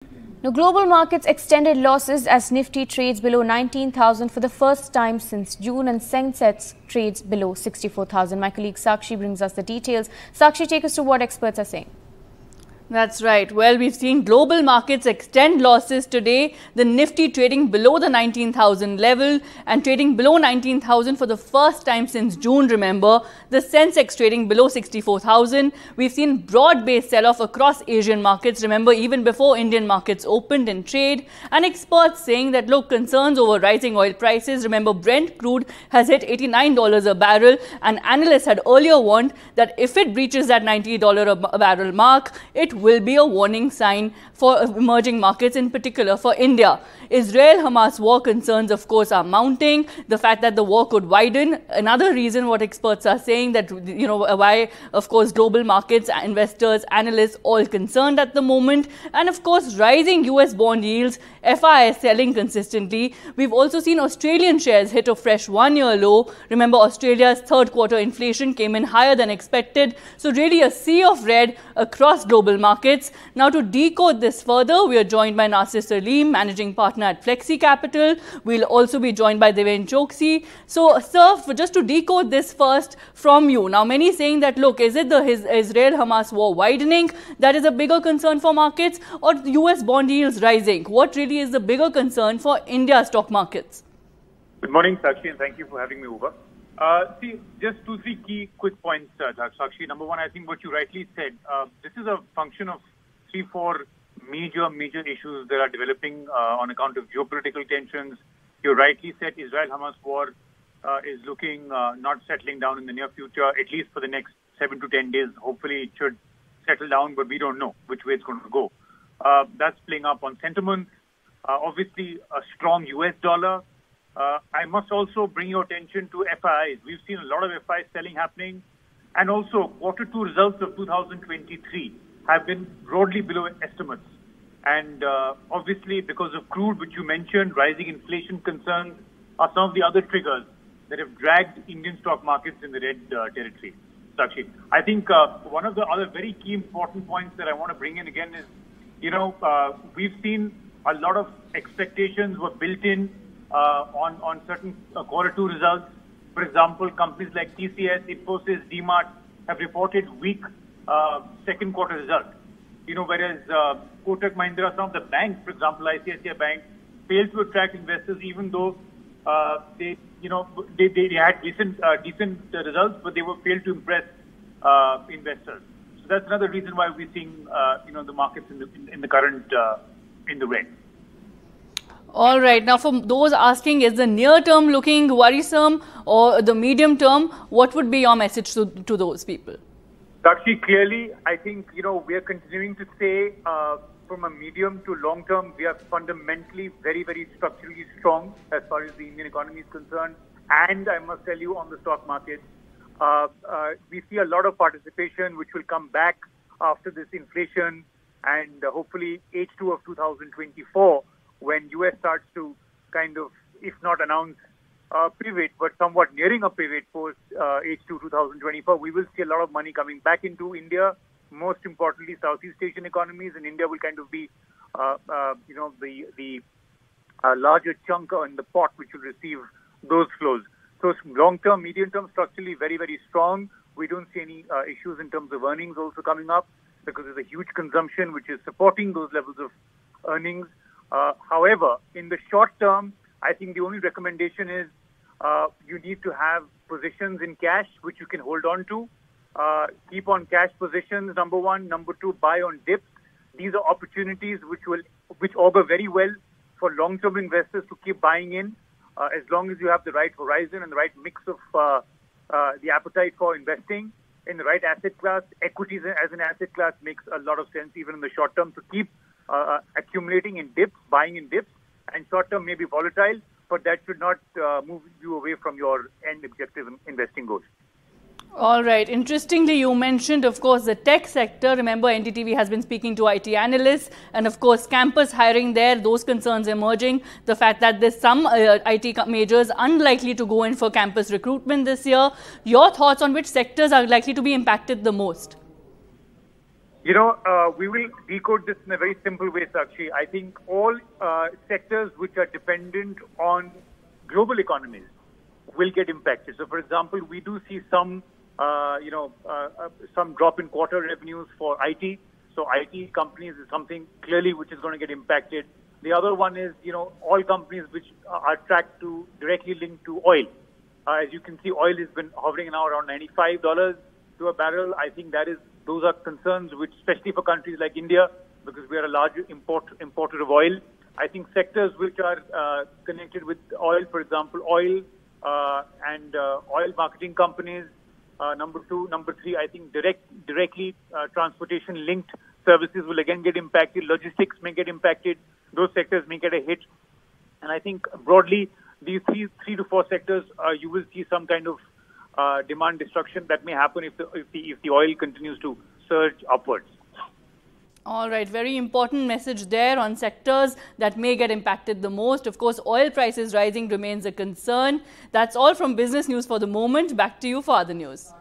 Now, global markets extended losses as Nifty trades below 19,000 for the first time since June and Sensex trades below 64,000. My colleague Sakshi brings us the details. Sakshi, take us to what experts are saying. That's right. Well, we've seen global markets extend losses today. The Nifty trading below the 19,000 level and trading below 19,000 for the first time since June, remember. The Sensex trading below 64,000. We've seen broad-based sell-off across Asian markets, remember, even before Indian markets opened in trade. And experts saying that, look, concerns over rising oil prices. Remember, Brent crude has hit $89 a barrel. And analysts had earlier warned that if it breaches that $90 a barrel mark, it will be a warning sign for emerging markets, in particular for India. Israel-Hamas war concerns, of course, are mounting. The fact that the war could widen, another reason what experts are saying that, you know, why, of course, global markets, investors, analysts, all concerned at the moment. And, of course, rising US bond yields, FIs selling consistently. We've also seen Australian shares hit a fresh one-year low. Remember, Australia's third quarter inflation came in higher than expected. So really a sea of red across global markets. Now, to decode this further, we are joined by Nasser Salim, Managing Partner at Flexi Capital. We'll also be joined by Deven Choksi. So, sir, just to decode this first from you. Now, many saying that, look, is it the Israel-Hamas war widening that is a bigger concern for markets, or US bond yields rising? What really is the bigger concern for India stock markets? Good morning, Sakshi, and thank you for having me over. See, just 2-3 key quick points, Sakshi. Number one, I think what you rightly said, this is a function of 3-4 major issues that are developing on account of geopolitical tensions. You rightly said Israel-Hamas war is looking not settling down in the near future, at least for the next 7 to 10 days. Hopefully it should settle down, but we don't know which way it's going to go. That's playing up on sentiment. Obviously, a strong US dollar. I must also bring your attention to FIs. We've seen a lot of FI selling happening. And also, Q2 results of 2023 have been broadly below estimates. And obviously, because of crude, which you mentioned, rising inflation concerns are some of the other triggers that have dragged Indian stock markets in the red territory. Sakshi, I think one of the other very key important points that I want to bring in again is, you know, we've seen a lot of expectations were built in on certain Q2 results. For example, companies like TCS, Infosys, DMart have reported weak second quarter results. You know, whereas Kotak Mahindra, some of the banks, for example, ICICI Bank, failed to attract investors, even though they had decent results, but they were failed to impress investors. So that's another reason why we're seeing the markets in the current in the red. All right. Now, for those asking, is the near term looking worrisome or the medium term? What would be your message to those people? Sakshi, clearly, I think, we are continuing to say from a medium to long term, we are fundamentally very, very structurally strong as far as the Indian economy is concerned. And I must tell you, on the stock market, we see a lot of participation, which will come back after this inflation and hopefully H2 of 2024. When US starts to kind of, if not announce a pivot, but somewhat nearing a pivot post H2 2024, we will see a lot of money coming back into India. Most importantly, Southeast Asian economies, and India will kind of be, the larger chunk in the pot which will receive those flows. So long-term, medium-term, structurally very, very strong. We don't see any issues in terms of earnings also coming up because there's a huge consumption which is supporting those levels of earnings. However, in the short term, I think the only recommendation is you need to have positions in cash which you can hold on to. Keep on cash positions, number one. Number two, buy on dips. These are opportunities which augur very well for long-term investors to keep buying in, as long as you have the right horizon and the right mix of the appetite for investing in the right asset class. Equities as an asset class makes a lot of sense even in the short term. So keep accumulating in dips, buying in dips, and short term may be volatile, but that should not move you away from your end objective investing goals. All right. Interestingly, you mentioned, of course, the tech sector. Remember, NDTV has been speaking to IT analysts and, of course, campus hiring there, those concerns emerging. The fact that there's some IT majors unlikely to go in for campus recruitment this year. Your thoughts on which sectors are likely to be impacted the most? We will decode this in a very simple way, Sakshi. I think all sectors which are dependent on global economies will get impacted. So, for example, we do see some drop in quarter revenues for IT. So, IT companies is something clearly which is going to get impacted. The other one is, all companies which are tracked to directly linked to oil. As you can see, oil has been hovering now around $95 to a barrel. I think those are concerns which, especially for countries like India, because we are a large importer of oil. I think sectors which are connected with oil, for example, oil and oil marketing companies. Number two, number three, I think directly transportation-linked services will again get impacted. Logistics may get impacted. Those sectors may get a hit. And I think broadly, these three to four sectors, you will see some kind of demand destruction that may happen if the oil continues to surge upwards. All right, very important message there on sectors that may get impacted the most. Of course, oil prices rising remains a concern. That's all from business news for the moment. Back to you for other news.